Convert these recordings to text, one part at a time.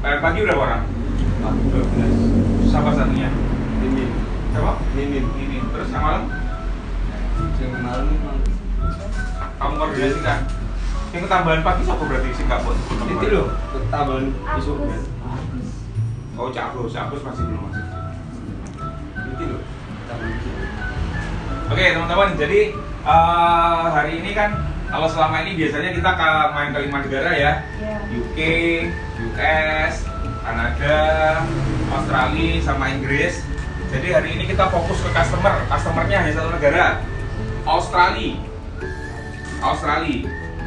Pagi berapa orang? 12. Siapa satunya? Mimin. Siapa? Mimin. Ini. Terus yang malam? Yang malam memang Kamu koordinasi kan? Yang ketambahan pagi siapa berarti sih Kak Bos? itu loh, tambahan besok kan. Oh, Cak Agus masih belum masuk. Itu loh, tambahan besok. Oke teman-teman, jadi hari ini kan kalau selama ini biasanya kita main ke 5 negara ya, UK, US, Kanada, Australia, sama Inggris. Jadi hari ini kita fokus ke customernya hanya satu negara, Australia,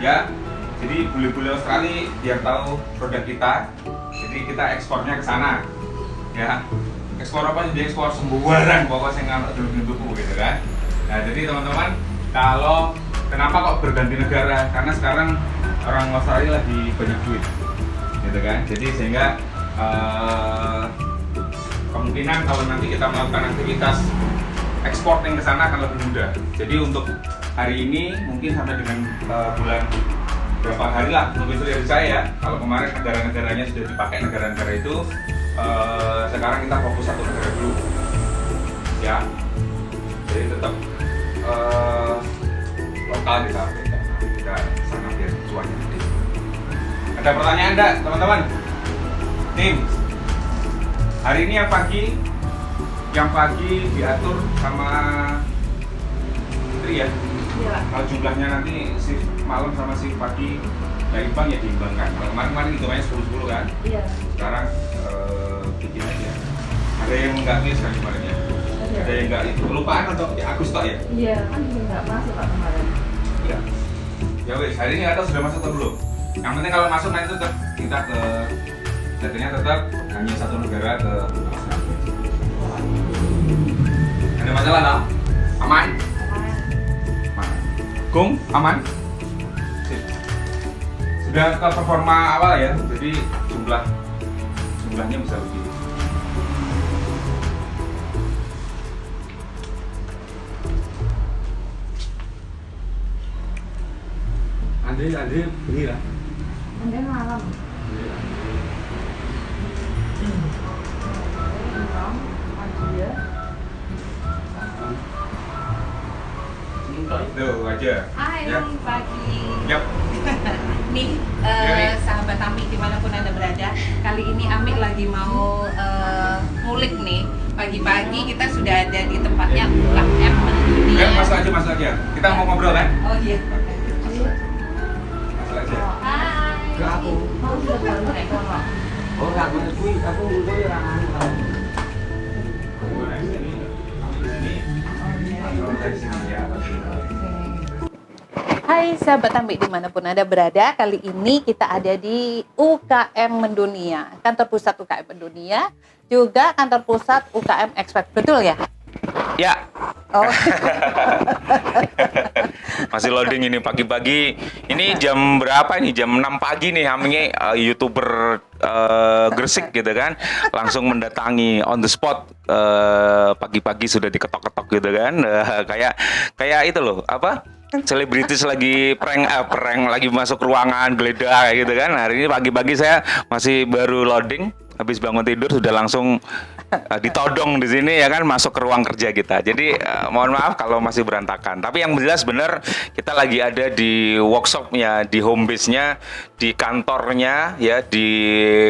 ya. Jadi bule-bule Australia biar tahu produk kita. Jadi kita ekspornya ke sana, ya. Ekspor apa? Jadi ekspor sembarang pokoknya nggak dulu gitu kan. Nah jadi teman-teman, kalau kenapa kok berganti negara? Karena sekarang orang Australia lagi banyak duit, gitu kan. Jadi sehingga kemungkinan kalau nanti kita melakukan aktivitas eksporting ke sana akan lebih mudah. Jadi untuk hari ini mungkin sampai dengan bulan berapa hari lah, mungkin itu dari saya. Kalau kemarin negara-negaranya sudah dipakai negara-negara itu, sekarang kita fokus satu negara dulu, ya. Jadi tetap lokal kita sana biar cuannya gede. Ada pertanyaan enggak teman-teman? Tim, hari ini yang pagi diatur sama Putri ya? Iya. Kalau jumlahnya nanti shift malam sama shift pagi dari bank ya diimbangkan. Kalau kemarin hitungannya 10-10 kan? Iya. Sekarang bikin aja. Ada yang nggak miss kan kemarin ya? Ada yang nggak itu kelupaan atau ya Agus tok ya? Iya, kan nggak masuk Pak kemarin. Iya. Ya wes, hari ini nggak tahu sudah masuk atau belum. Yang penting kalau masuk nanti tetap kita ke jadinya tetap hanya satu negara ke Australia. Ada masalah tak? Aman? Aman. Gung, aman? Sip. Sudah ke performa awal ya, jadi jumlahnya bisa begini. Andre beli lah. Anda malam. Dia. Tuh aja. Hai Ya. pagi. Yap. Nih Jadi. sahabat Amik dimanapun anda berada, kali ini Amik lagi mau ngulik nih. Pagi-pagi kita sudah ada di tempatnya UKM Mendunia. Masuk aja. Kita mau ngobrol kan? Oh iya. Masuk aja. Hai. Ke aku. Mau sudah baru kono. Oh, aku ngekui, aku ngekui orang anu. Gimana sini? Kalau dari sini ya. Hai sahabat Amik dimanapun anda berada, kali ini kita ada di UKM Mendunia, kantor pusat UKM Mendunia, juga kantor pusat UKM Expert, betul ya? Ya. Oh. Masih loading ini pagi-pagi. Ini jam berapa nih? Jam 6 pagi nih Aminge YouTuber Gresik gitu kan. Langsung mendatangi on the spot, pagi-pagi sudah diketok-ketok gitu kan. Kayak itu loh, apa? Selebritis lagi prank lagi masuk ruangan geledah kayak gitu kan. Hari ini pagi-pagi saya masih baru loading, habis bangun tidur sudah langsung ditodong di sini ya kan, masuk ke ruang kerja kita. Jadi mohon maaf kalau masih berantakan. Tapi yang jelas benar kita lagi ada di workshopnya, di home base-nya, di kantornya ya, di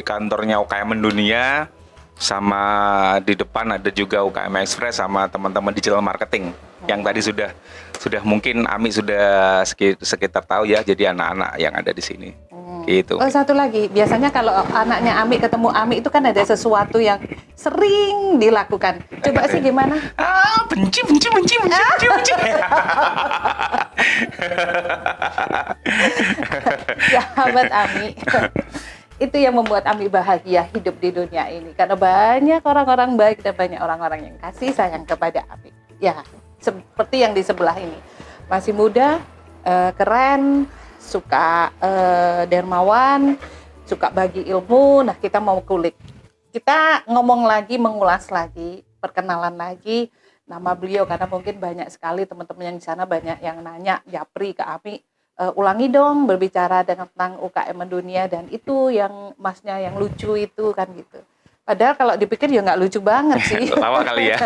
kantornya UKM Mendunia, sama di depan ada juga UKM Express sama teman-teman digital marketing yang tadi sudah mungkin Ami sudah sekitar tahu ya, jadi anak-anak yang ada di sini. Gitu. Oh, satu lagi, biasanya kalau anaknya Ami ketemu Ami itu kan ada sesuatu yang sering dilakukan. Coba sih gimana? Benci. Sahabat Ami. Itu yang membuat Ami bahagia hidup di dunia ini, karena banyak orang-orang baik dan banyak orang-orang yang kasih sayang kepada Ami. Ya, seperti yang di sebelah ini. Masih muda, keren, suka dermawan, suka bagi ilmu. Nah, kita mau kulik. Kita ngomong lagi, mengulas lagi, perkenalan lagi nama beliau, karena mungkin banyak sekali teman-teman yang di sana banyak yang nanya Japri ke Ami, ulangi dong berbicara tentang UKM mendunia, dan itu yang masnya yang lucu itu kan gitu. Padahal kalau dipikir ya nggak lucu banget sih. Ketawa kali ya.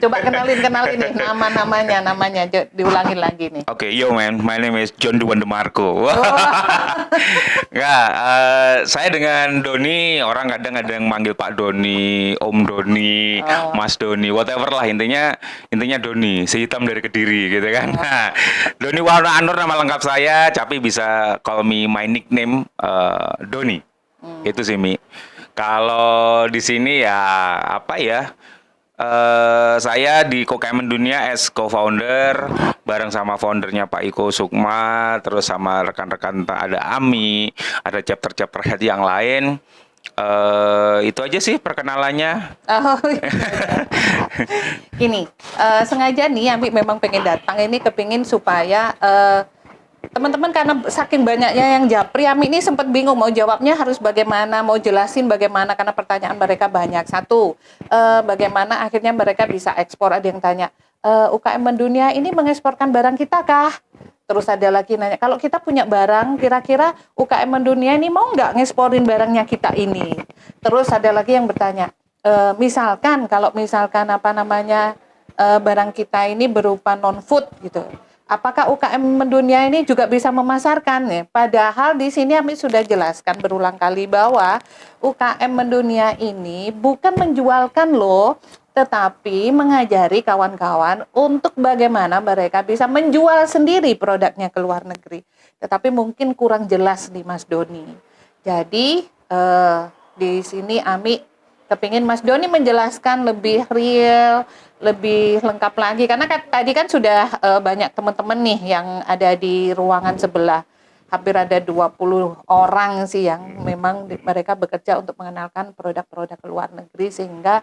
Coba kenalin nih namanya diulangin lagi nih. Oke, yo man, my name is John Duan DeMarco. Nggak, saya dengan Doni, orang kadang ada yang manggil Pak Doni, Om Doni, Mas Doni, whatever lah, intinya Doni, si hitam dari Kediri gitu kan. Nah, Doni Warna Anur nama lengkap saya, tapi bisa call me my nickname Doni. Itu sih Mi. Kalau di sini ya apa ya? Saya di UKM Mendunia as co-founder bareng sama foundernya Pak Iko Sukma, terus sama rekan-rekan ada Ami, ada chapter-chapter head yang lain. Itu aja sih perkenalannya. Oh, gini, sengaja nih Ami memang pengen datang ini, kepingin supaya teman-teman, karena saking banyaknya yang japri, Ami ini sempat bingung mau jawabnya harus bagaimana, mau jelasin bagaimana, karena pertanyaan mereka banyak. Satu, bagaimana akhirnya mereka bisa ekspor? Ada yang tanya, UKM Mendunia ini mengeksporkan barang kita kah? Terus ada lagi nanya, kalau kita punya barang, kira-kira UKM Mendunia ini mau nggak ngeksporin barangnya kita ini? Terus ada lagi yang bertanya, kalau misalkan barang kita ini berupa non-food gitu, apakah UKM Mendunia ini juga bisa memasarkan ya? Padahal di sini kami sudah jelaskan berulang kali bahwa UKM Mendunia ini bukan menjualkan loh, tetapi mengajari kawan-kawan untuk bagaimana mereka bisa menjual sendiri produknya ke luar negeri. Tetapi mungkin kurang jelas nih Mas Doni. Jadi di sini Ami kepingin Mas Doni menjelaskan lebih real, lebih lengkap lagi, karena tadi kan sudah banyak teman-teman nih yang ada di ruangan sebelah, hampir ada 20 orang sih yang memang mereka bekerja untuk mengenalkan produk-produk ke luar negeri sehingga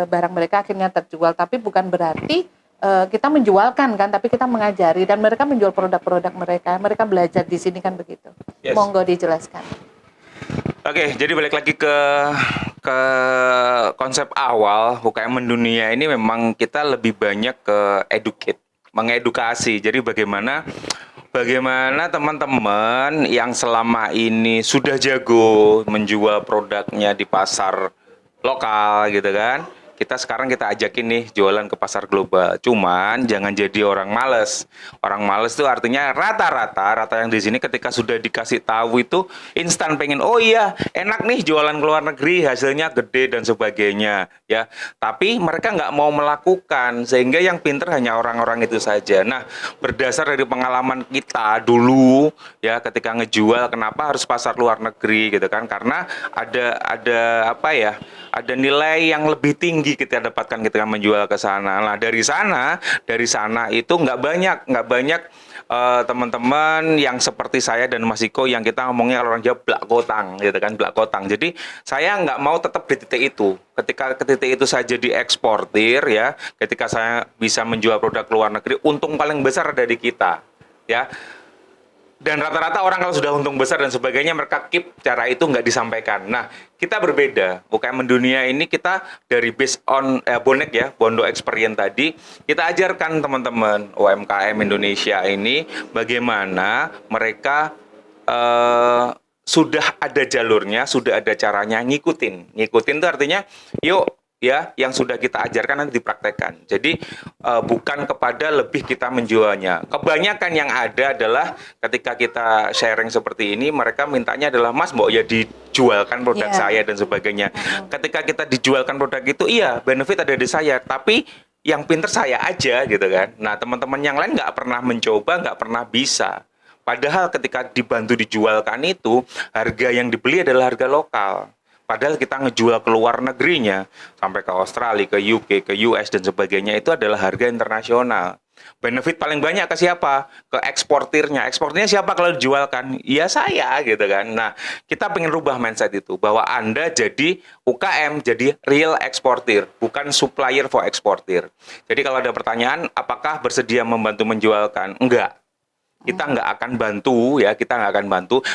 barang mereka akhirnya terjual. Tapi bukan berarti kita menjualkan kan, tapi kita mengajari dan mereka menjual produk-produk mereka belajar di sini kan begitu. Yes. Monggo dijelaskan. Oke, jadi balik lagi ke konsep awal UKM Mendunia ini, memang kita lebih banyak ke mengedukasi. Jadi bagaimana teman-teman yang selama ini sudah jago menjual produknya di pasar lokal gitu kan, kita sekarang ajakin nih jualan ke pasar global. Cuman jangan jadi orang males. Orang males itu artinya rata yang di sini ketika sudah dikasih tahu itu instan pengen, oh iya enak nih jualan ke luar negeri, hasilnya gede dan sebagainya ya. Tapi mereka nggak mau melakukan, sehingga yang pinter hanya orang-orang itu saja. Nah, berdasar dari pengalaman kita dulu ya, ketika ngejual, kenapa harus pasar luar negeri gitu kan? Karena ada nilai yang lebih tinggi kita dapatkan ketika menjual ke sana. Nah, dari sana itu nggak banyak teman-teman yang seperti saya dan Mas Iko yang kita ngomongnya orang Jawa blak kotang gitu kan, blak kotang. Jadi saya nggak mau tetap di titik itu. Ketika ke titik itu saya jadi eksportir ya, ketika saya bisa menjual produk ke luar negeri, untung paling besar ada di kita ya. Dan rata-rata orang kalau sudah untung besar dan sebagainya, mereka keep cara itu nggak disampaikan. Nah, kita berbeda. UKM Mendunia ini kita dari based on bonek ya, Bondo Experience tadi, kita ajarkan teman-teman UMKM Indonesia ini bagaimana mereka sudah ada jalurnya, sudah ada caranya, ngikutin. Ngikutin itu artinya, yuk ya, yang sudah kita ajarkan nanti dipraktekkan. Jadi bukan kepada lebih kita menjualnya. Kebanyakan yang ada adalah ketika kita sharing seperti ini, mereka mintanya adalah, Mas, mau ya dijualkan produk saya dan sebagainya. Ketika kita dijualkan produk itu, iya benefit ada di saya, tapi yang pinter saya aja gitu kan. Nah, teman-teman yang lain nggak pernah mencoba, nggak pernah bisa. Padahal ketika dibantu dijualkan itu, harga yang dibeli adalah harga lokal. Padahal kita ngejual ke luar negerinya, sampai ke Australia, ke UK, ke US, dan sebagainya, itu adalah harga internasional. Benefit paling banyak ke siapa? Ke eksportirnya. Eksportirnya siapa kalau dijualkan? Ya saya gitu kan. Nah, kita pengen rubah mindset itu, bahwa Anda jadi UKM, jadi real eksportir, bukan supplier for eksportir. Jadi kalau ada pertanyaan, apakah bersedia membantu menjualkan? Enggak. Kita nggak akan bantu ya,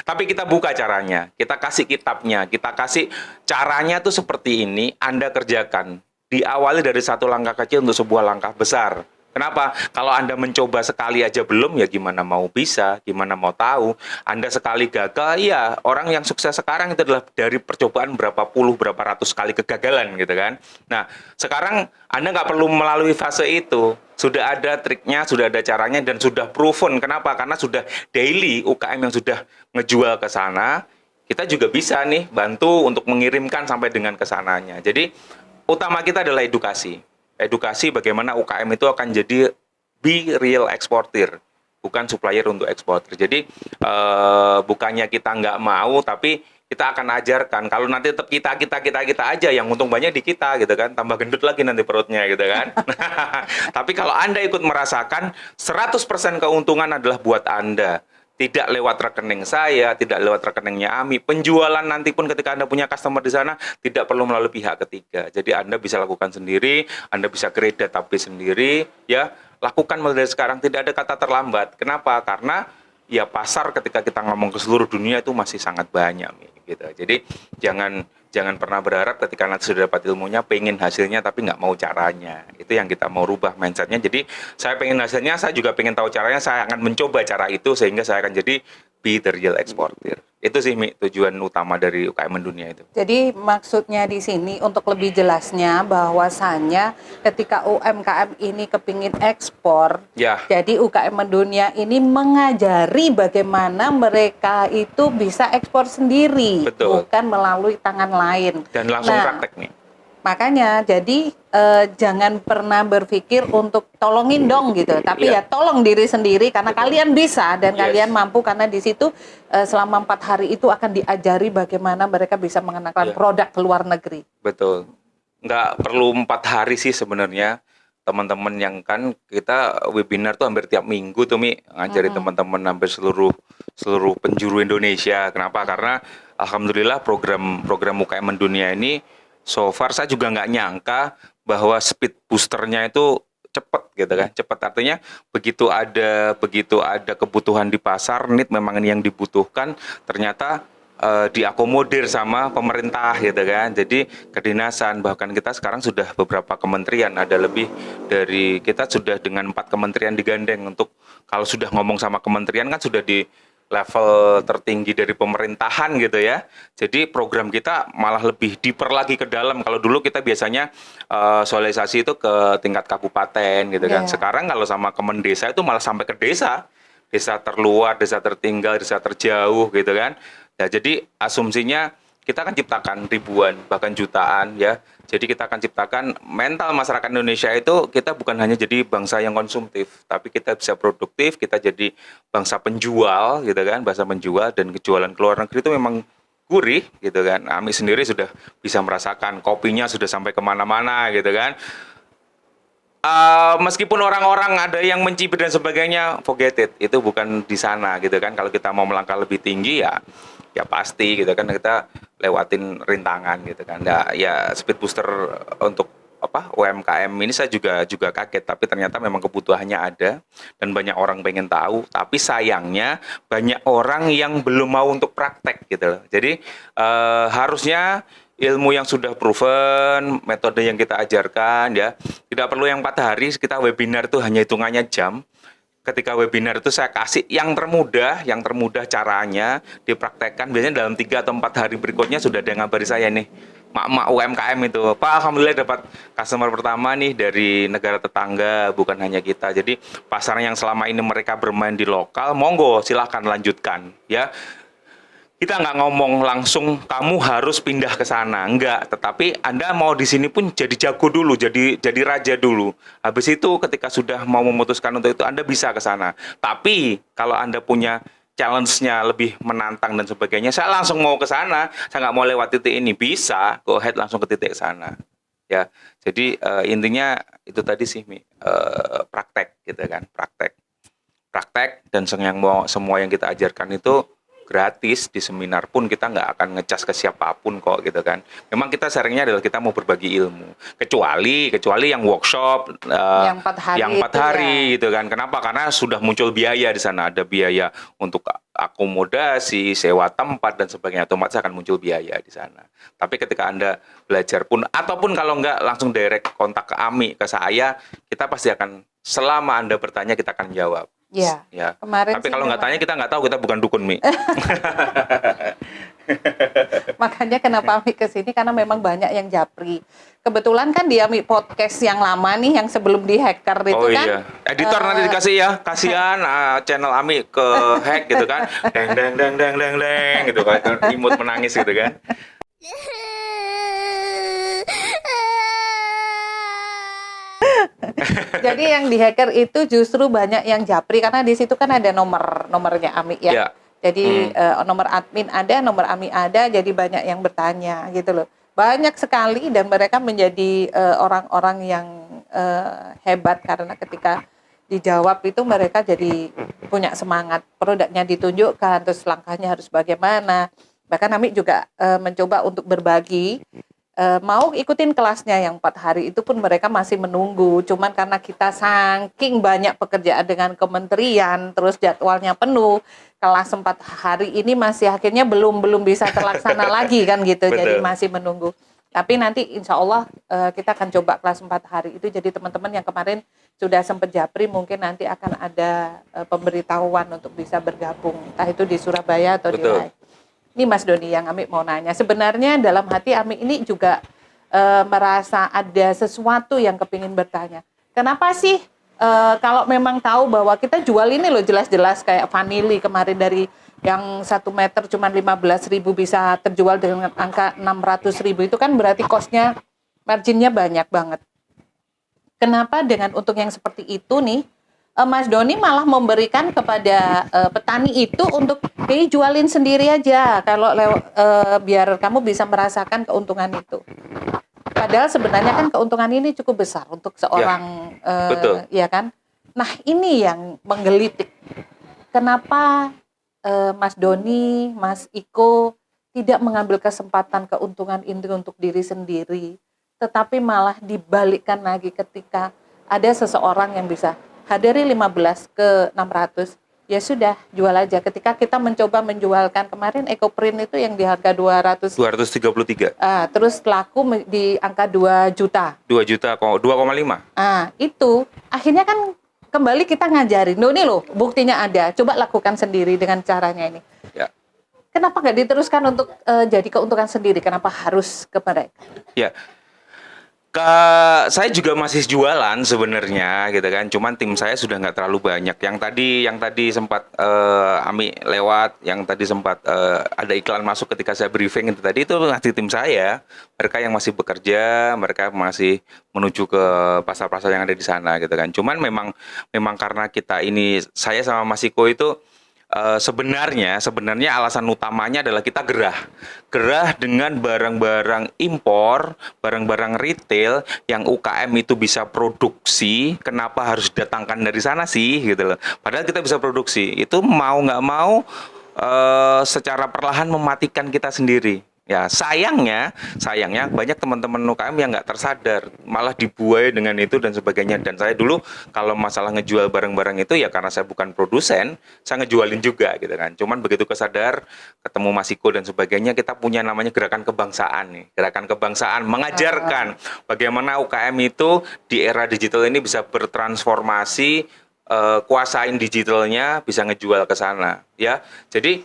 tapi kita buka caranya, kita kasih kitabnya, kita kasih caranya tuh seperti ini, Anda kerjakan. Diawali dari satu langkah kecil untuk sebuah langkah besar. Kenapa? Kalau Anda mencoba sekali aja belum, ya gimana mau bisa, gimana mau tahu. Anda sekali gagal, ya orang yang sukses sekarang itu adalah dari percobaan berapa puluh, berapa ratus kali kegagalan gitu kan. Nah, sekarang Anda nggak perlu melalui fase itu. Sudah ada triknya, sudah ada caranya, dan sudah proven. Kenapa? Karena sudah daily UKM yang sudah ngejual ke sana, kita juga bisa nih bantu untuk mengirimkan sampai dengan ke sananya. Jadi, utama kita adalah edukasi. Edukasi bagaimana UKM itu akan jadi be real exporter, bukan supplier untuk eksportir. Jadi bukannya kita nggak mau, tapi kita akan ajarkan. Kalau nanti tetap kita aja, yang untung banyak di kita gitu kan, tambah gendut lagi nanti perutnya gitu kan. Tapi kalau Anda ikut merasakan 100% keuntungan adalah buat Anda. Tidak lewat rekening saya, tidak lewat rekeningnya Ami. Penjualan nanti pun ketika Anda punya customer di sana, tidak perlu melalui pihak ketiga. Jadi Anda bisa lakukan sendiri, Anda bisa create database sendiri, ya. Lakukan mulai dari sekarang, tidak ada kata terlambat. Kenapa? Karena ya pasar ketika kita ngomong ke seluruh dunia itu masih sangat banyak, gitu. Jadi jangan pernah berharap ketika nanti sudah dapat ilmunya, pengen hasilnya tapi nggak mau caranya. Itu yang kita mau rubah mindsetnya. Jadi saya pengen hasilnya, saya juga pengen tahu caranya, saya akan mencoba cara itu sehingga saya akan jadi be the real exporter. Itu sih tujuan utama dari UKM Mendunia itu. Jadi maksudnya di sini untuk lebih jelasnya bahwasannya ketika UMKM ini kepingin ekspor, Ya. jadi UKM Mendunia ini mengajari bagaimana mereka itu bisa ekspor sendiri, Betul. bukan melalui tangan lain. Dan langsung Nah, praktek nih. Makanya jadi jangan pernah berpikir untuk tolongin dong gitu, tapi Iya. ya tolong diri sendiri karena kalian bisa dan Yes. kalian mampu, karena di situ selama 4 hari itu akan diajari bagaimana mereka bisa mengenakan Iya. produk ke luar negeri. Betul. Nggak perlu 4 hari sih sebenarnya. Teman-teman yang kan kita webinar tuh hampir tiap minggu tuh ngajari teman-teman hampir seluruh penjuru Indonesia. Kenapa? Karena alhamdulillah program UKM Mendunia ini so far saya juga nggak nyangka bahwa speed boosternya itu cepat gitu kan. Cepat artinya begitu ada kebutuhan di pasar, need memang ini yang dibutuhkan, ternyata diakomodir sama pemerintah gitu kan. Jadi kedinasan, bahkan kita sekarang sudah beberapa kementerian, ada lebih dari, kita sudah dengan 4 kementerian digandeng untuk, kalau sudah ngomong sama kementerian kan sudah di level tertinggi dari pemerintahan gitu ya. Jadi program kita malah lebih deeper lagi ke dalam. Kalau dulu kita biasanya sosialisasi itu ke tingkat kabupaten gitu kan. Yeah. Sekarang kalau sama Kemendesa itu malah sampai ke desa. Desa terluar, desa tertinggal, desa terjauh gitu kan. Nah, jadi asumsinya kita akan ciptakan ribuan, bahkan jutaan ya. Jadi kita akan ciptakan mental masyarakat Indonesia itu, kita bukan hanya jadi bangsa yang konsumtif, tapi kita bisa produktif, kita jadi bangsa penjual gitu kan, bangsa penjual, dan kejualan ke luar negeri itu memang gurih gitu kan. Ami sendiri sudah bisa merasakan, kopinya sudah sampai kemana-mana gitu kan. Meskipun orang-orang ada yang mencibir dan sebagainya, forget it, itu bukan di sana gitu kan. Kalau kita mau melangkah lebih tinggi ya pasti gitu kan, kita lewatin rintangan gitu kan. Nah, ya speed booster untuk UMKM ini saya juga kaget, tapi ternyata memang kebutuhannya ada dan banyak orang pengen tahu, tapi sayangnya banyak orang yang belum mau untuk praktek gitu loh. Jadi harusnya ilmu yang sudah proven, metode yang kita ajarkan ya, tidak perlu yang 4 hari, kita webinar itu hanya hitungannya jam. Ketika webinar itu saya kasih yang termudah caranya dipraktekkan, biasanya dalam 3 atau 4 hari berikutnya sudah ada yang ngabari saya nih, mak-mak UMKM itu, Pak alhamdulillah dapat customer pertama nih dari negara tetangga, bukan hanya kita. Jadi pasar yang selama ini mereka bermain di lokal, monggo silahkan lanjutkan ya. Kita nggak ngomong langsung kamu harus pindah ke sana, enggak. Tetapi Anda mau di sini pun jadi jago dulu, jadi raja dulu. Habis itu ketika sudah mau memutuskan untuk itu, Anda bisa ke sana. Tapi kalau Anda punya challenge-nya lebih menantang dan sebagainya, saya langsung mau ke sana, saya nggak mau lewat titik ini, bisa, go ahead langsung ke titik sana. Ya, jadi intinya itu tadi sih, praktek gitu kan, praktek dan semua yang kita ajarkan itu gratis. Di seminar pun kita nggak akan ngecas ke siapapun kok gitu kan. Memang kita sharingnya adalah kita mau berbagi ilmu. Kecuali yang workshop Yang 4 hari yang 4 itu hari ya. gitu kan. Kenapa? Karena sudah muncul biaya di sana. Ada biaya untuk akomodasi, sewa tempat dan sebagainya. Otomatis akan muncul biaya di sana. Tapi ketika Anda belajar pun, ataupun kalau nggak langsung direct kontak ke Ami, ke saya, kita pasti akan selama Anda bertanya kita akan jawab. Ya. Ya. Kemarin Tapi sih kalau nggak memang- tanya kita nggak tahu, kita bukan dukun, Mi. Makanya kenapa Ami kesini karena memang banyak yang japri. Kebetulan kan di Ami podcast yang lama nih, yang sebelum di hacker itu Oh kan. iya, editor nanti dikasih ya, kasihan channel Ami ke hack gitu kan, deng deng deng deng deng deng gitu kan, imut menangis gitu kan. Jadi yang di hacker itu justru banyak yang japri karena di situ kan ada nomornya Ami ya. Ya. Jadi nomor admin ada, nomor Ami ada, jadi banyak yang bertanya gitu loh. Banyak sekali dan mereka menjadi orang-orang yang hebat karena ketika dijawab itu mereka jadi punya semangat, produknya ditunjukkan, terus langkahnya harus bagaimana. Bahkan Ami juga mencoba untuk berbagi. Mau ikutin kelasnya yang 4 hari itu pun mereka masih menunggu. Cuman karena kita saking banyak pekerjaan dengan kementerian, terus jadwalnya penuh, kelas 4 hari ini masih akhirnya belum bisa terlaksana lagi kan gitu. Jadi Betul. masih menunggu. Tapi nanti insya Allah kita akan coba kelas 4 hari itu. Jadi teman-teman yang kemarin sudah sempat japri mungkin nanti akan ada pemberitahuan untuk bisa bergabung. Entah itu di Surabaya atau di Betul. lain. Ini Mas Doni yang Ami mau nanya. Sebenarnya dalam hati Ami ini juga merasa ada sesuatu yang kepingin bertanya. Kenapa sih kalau memang tahu bahwa kita jual ini loh jelas-jelas kayak vanili kemarin dari yang 1 meter cuma 15.000 bisa terjual dengan angka 600.000 itu kan berarti cost-nya, marginnya banyak banget. Kenapa dengan untung yang seperti itu nih Mas Doni malah memberikan kepada petani itu untuk jualin sendiri aja kalau biar kamu bisa merasakan keuntungan itu. Padahal sebenarnya kan keuntungan ini cukup besar untuk seorang betul. ya kan. Nah, ini yang menggelitik. Kenapa Mas Doni, Mas Iko tidak mengambil kesempatan keuntungan ini untuk diri sendiri, tetapi malah dibalikkan lagi ketika ada seseorang yang bisa hadiri 15 ke 600, ya sudah jual aja. Ketika kita mencoba menjualkan kemarin EcoPrint itu yang di harga 233, terus laku di angka 2 juta. 2 juta, 2,5. Itu akhirnya kan kembali kita ngajarin, ini loh buktinya ada, coba lakukan sendiri dengan caranya ini. Ya. Kenapa nggak diteruskan untuk jadi keuntungan sendiri? Kenapa harus ke mereka? Ya. Saya juga masih jualan sebenarnya gitu kan, cuman tim saya sudah nggak terlalu banyak. Yang tadi sempat Ami lewat, yang tadi sempat ada iklan masuk ketika saya briefing itu tadi, itu masih tim saya. Mereka yang masih bekerja, mereka masih menuju ke pasar-pasar yang ada di sana gitu kan. Cuman memang karena kita ini, saya sama Mas Iko itu sebenarnya alasan utamanya adalah kita gerah dengan barang-barang impor, barang-barang retail yang UKM itu bisa produksi. Kenapa harus didatangkan dari sana sih gitu loh, padahal kita bisa produksi. Itu mau nggak mau secara perlahan mematikan kita sendiri. Ya, sayangnya banyak teman-teman UKM yang nggak tersadar, malah dibuai dengan itu dan sebagainya. Dan saya dulu kalau masalah ngejual barang-barang itu ya karena saya bukan produsen, saya ngejualin juga gitu kan. Cuman begitu kesadar, ketemu Mas Iko dan sebagainya, kita punya namanya gerakan kebangsaan nih. Gerakan kebangsaan mengajarkan bagaimana UKM itu di era digital ini bisa bertransformasi, kuasain digitalnya, bisa ngejual ke sana. Ya, jadi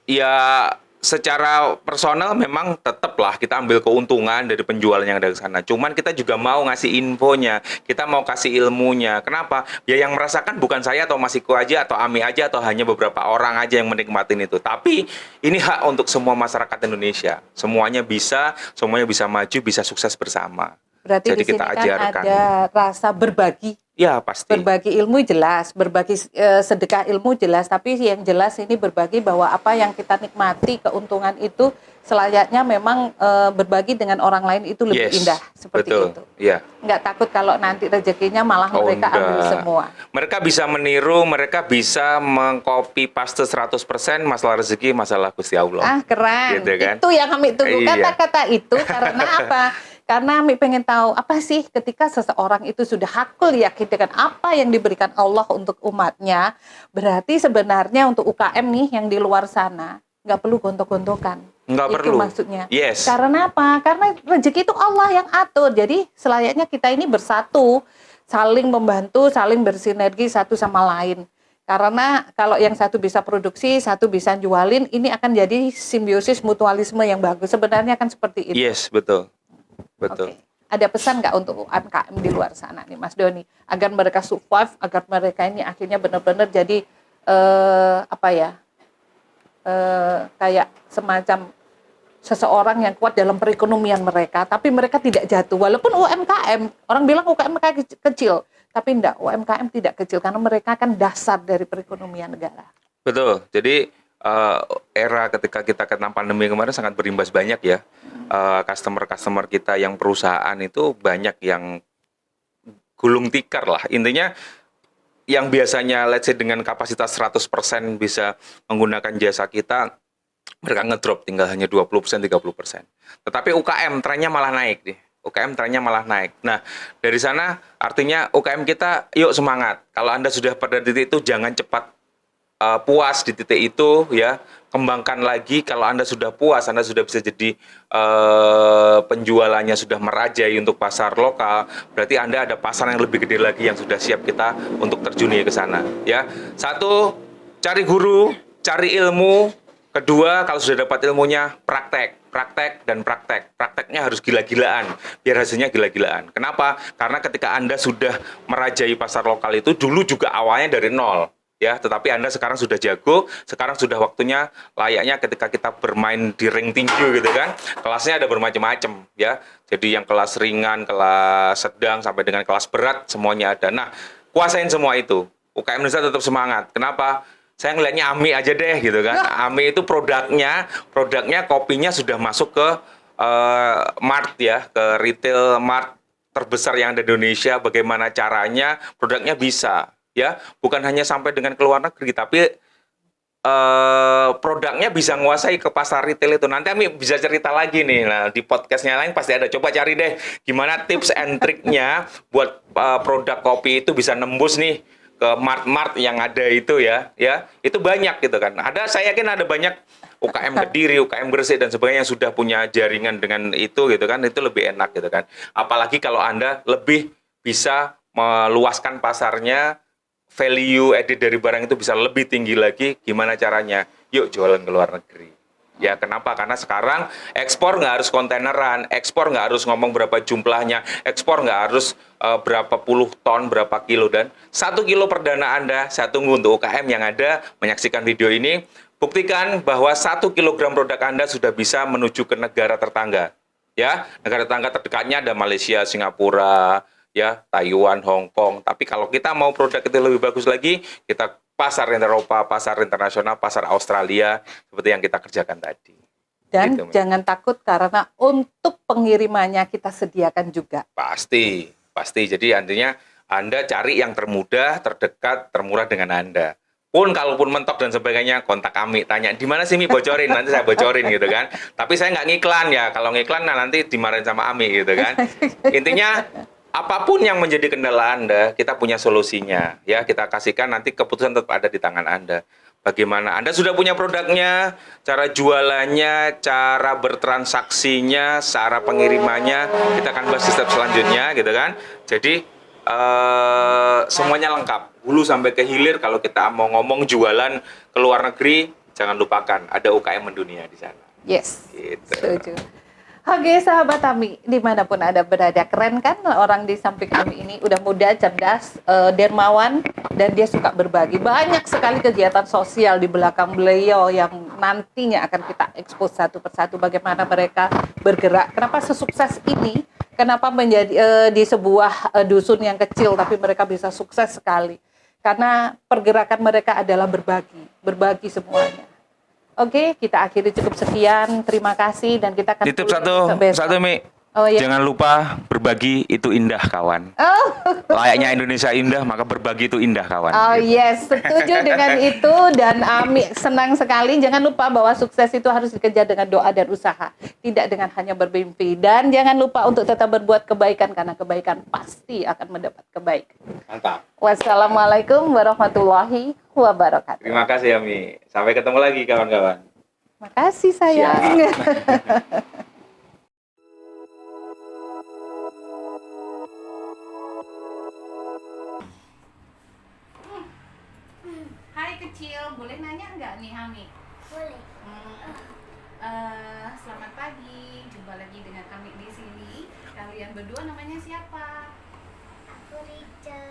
ya secara personal memang tetaplah kita ambil keuntungan dari penjualan yang ada di sana. Cuman kita juga mau ngasih infonya, kita mau kasih ilmunya. Kenapa? Ya yang merasakan bukan saya atau Mas Iko aja atau Ami aja atau hanya beberapa orang aja yang menikmatin itu. Tapi ini hak untuk semua masyarakat Indonesia. Semuanya bisa maju, bisa sukses bersama. Berarti Jadi di sini kita kan ajarkan. ada rasa berbagi. Ya pasti. Berbagi ilmu jelas, berbagi sedekah ilmu jelas, tapi yang jelas ini berbagi bahwa apa yang kita nikmati keuntungan itu selayaknya memang berbagi dengan orang lain itu lebih indah seperti betul. itu. Iya. Nggak takut kalau nanti rezekinya malah mereka ambil semua. Mereka bisa meniru, mereka bisa mengcopy paste 100%, masalah rezeki, masalah Gusti Allah. Keren. Gitu kan? Itu yang kami tunggu, Iya. kata-kata itu karena apa? Karena kami pengen tahu apa sih ketika seseorang itu sudah hakul yakin dengan apa yang diberikan Allah untuk umatnya, berarti sebenarnya untuk UKM nih yang di luar sana nggak perlu gontok-gontokan. Nggak Itu perlu. maksudnya. Yes. Karena apa? Karena rezeki itu Allah yang atur. Jadi selayaknya kita ini bersatu saling membantu, saling bersinergi satu sama lain. Karena kalau yang satu bisa produksi, satu bisa jualin, ini akan jadi simbiosis mutualisme yang bagus. Sebenarnya kan seperti itu. Yes, betul. Betul. Oke. Ada pesan nggak untuk UMKM di luar sana nih, Mas Doni, agar mereka survive, agar mereka ini akhirnya benar-benar jadi kayak semacam seseorang yang kuat dalam perekonomian mereka, tapi mereka tidak jatuh. Walaupun UMKM, orang bilang UMKM kecil, tapi enggak, UMKM tidak kecil karena mereka kan dasar dari perekonomian negara. Betul. Jadi era ketika kita kena pandemi kemarin sangat berimbas banyak ya. Customer-customer kita yang perusahaan itu banyak yang gulung tikar lah. Intinya yang biasanya let's say dengan kapasitas 100% bisa menggunakan jasa kita, mereka ngedrop tinggal hanya 20%, 30%. Tetapi UKM trennya malah naik nih. UKM trennya malah naik. Nah, dari sana artinya UKM kita yuk semangat. Kalau Anda sudah pada titik itu jangan cepat puas di titik itu ya. Kembangkan lagi. Kalau Anda sudah puas, Anda sudah bisa jadi penjualannya sudah merajai untuk pasar lokal, berarti Anda ada pasar yang lebih gede lagi yang sudah siap kita untuk terjuni ke sana ya. Satu, cari guru, cari ilmu. Kedua, kalau sudah dapat ilmunya, praktek. Prakteknya harus gila-gilaan, biar hasilnya gila-gilaan. Kenapa? Karena ketika Anda sudah merajai pasar lokal itu, dulu juga awalnya dari nol. Ya, tetapi Anda sekarang sudah jago, sekarang sudah waktunya layaknya ketika kita bermain di ring tinju gitu kan. Kelasnya ada bermacam-macam ya. Jadi yang kelas ringan, kelas sedang, sampai dengan kelas berat, semuanya ada. Nah, kuasain semua itu. UKM Indonesia tetap semangat. Kenapa? Saya ngelihatnya AMI aja deh gitu kan. AMI itu produknya kopinya sudah masuk ke mart ya, ke retail mart terbesar yang ada di Indonesia. Bagaimana caranya produknya bisa ya, bukan hanya sampai dengan ke luar negeri, tapi produknya bisa menguasai ke pasar retail itu. Nanti Ami bisa cerita lagi nih. Nah, di podcastnya lain pasti ada. Coba cari deh gimana tips and triknya buat produk kopi itu bisa nembus nih ke mart-mart yang ada itu ya, itu banyak gitu kan. Saya yakin ada banyak UKM Kediri, UKM Gresik dan sebagainya yang sudah punya jaringan dengan itu gitu kan, itu lebih enak gitu kan. Apalagi kalau Anda lebih bisa meluaskan pasarnya, value added dari barang itu bisa lebih tinggi lagi. Gimana caranya? Yuk jualan ke luar negeri. Ya, kenapa? Karena sekarang ekspor nggak harus kontaineran, ekspor nggak harus ngomong berapa jumlahnya, ekspor nggak harus berapa puluh ton, berapa kilo. Dan 1 kilo perdana Anda, saya tunggu untuk UKM yang ada menyaksikan video ini, buktikan bahwa 1 kilogram produk Anda sudah bisa menuju ke negara tetangga. Ya, negara tetangga terdekatnya ada Malaysia, Singapura, ya, Taiwan, Hong Kong. Tapi kalau kita mau produk itu lebih bagus lagi, kita pasar Eropa, pasar internasional, pasar Australia, seperti yang kita kerjakan tadi. Dan gitu, jangan takut karena untuk pengirimannya kita sediakan juga. Pasti. Jadi artinya Anda cari yang termudah, terdekat, termurah dengan Anda. Pun kalaupun mentok dan sebagainya, kontak kami, tanya di mana sih Mi, bocorin, nanti saya bocorin gitu kan. Tapi saya nggak ngiklan ya, kalau ngiklan nah nanti dimarahin sama Ami gitu kan. Intinya apapun yang menjadi kendala Anda, kita punya solusinya. Ya, kita kasihkan, nanti keputusan tetap ada di tangan Anda. Bagaimana Anda sudah punya produknya, cara jualannya, cara bertransaksinya, cara pengirimannya, kita akan bahas di step selanjutnya gitu kan. Jadi semuanya lengkap, hulu sampai ke hilir. Kalau kita mau ngomong jualan ke luar negeri, jangan lupakan ada UKM mendunia di sana. Yes, Gitu. setuju. Oke sahabat Ami, dimanapun Anda berada, keren kan orang di samping Ami ini udah muda, cerdas, dermawan, dan dia suka berbagi. Banyak sekali kegiatan sosial di belakang beliau yang nantinya akan kita expose satu persatu bagaimana mereka bergerak. Kenapa sesukses ini? Kenapa menjadi di sebuah dusun yang kecil tapi mereka bisa sukses sekali? Karena pergerakan mereka adalah berbagi semuanya. Oke, kita akhiri cukup sekian. Terima kasih dan kita akan Titip besok. satu Mi. Oh, iya. Jangan lupa berbagi itu indah kawan. Oh. Layaknya Indonesia indah, maka berbagi itu indah kawan. Oh Gitu. yes, setuju dengan itu dan Ami senang sekali. Jangan lupa bahwa sukses itu harus dikejar dengan doa dan usaha, tidak dengan hanya bermimpi. Dan jangan lupa untuk tetap berbuat kebaikan karena kebaikan pasti akan mendapat kebaikan. Mantap. Wassalamualaikum warahmatullahi wabarakatuh. Terima kasih Ami. Sampai ketemu lagi kawan-kawan. Makasih sayang. kecil, boleh nanya nggak nih Ami? Boleh. Selamat pagi, jumpa lagi dengan Ami di sini. Kalian berdua namanya siapa? Aku Rica.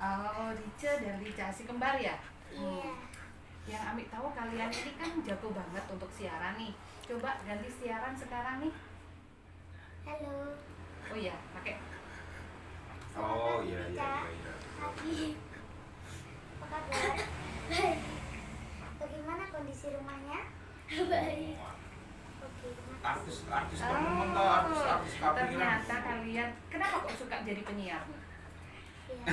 Oh, Rica dan Rica, si kembar ya? Iya. Yang Ami tahu kalian ini kan jago banget untuk siaran nih. Coba ganti siaran sekarang nih. Halo. Oh iya, pakai. Oh iya. Pagi. Apa kabar? Baik. Bagaimana kondisi rumahnya? Baik. Oke. Artis temen-temen tuh, artis kafe Ternyata kalian, kenapa kok suka jadi penyiar? Ya,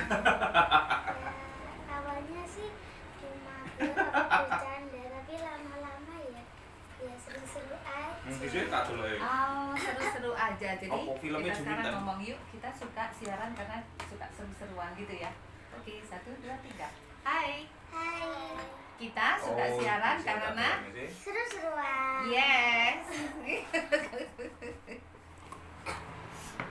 awalnya sih cuma bercanda, tapi lama-lama ya seru-seru aja. tak dulu ya. Oh, seru-seru aja. Jadi Apa filmnya kita sekarang Jumitan? ngomong yuk, kita suka siaran karena suka seru-seruan gitu ya. Oke, 1, 2, 3. Hai, Hai. kita suka siaran karena Seru-seruan. yes.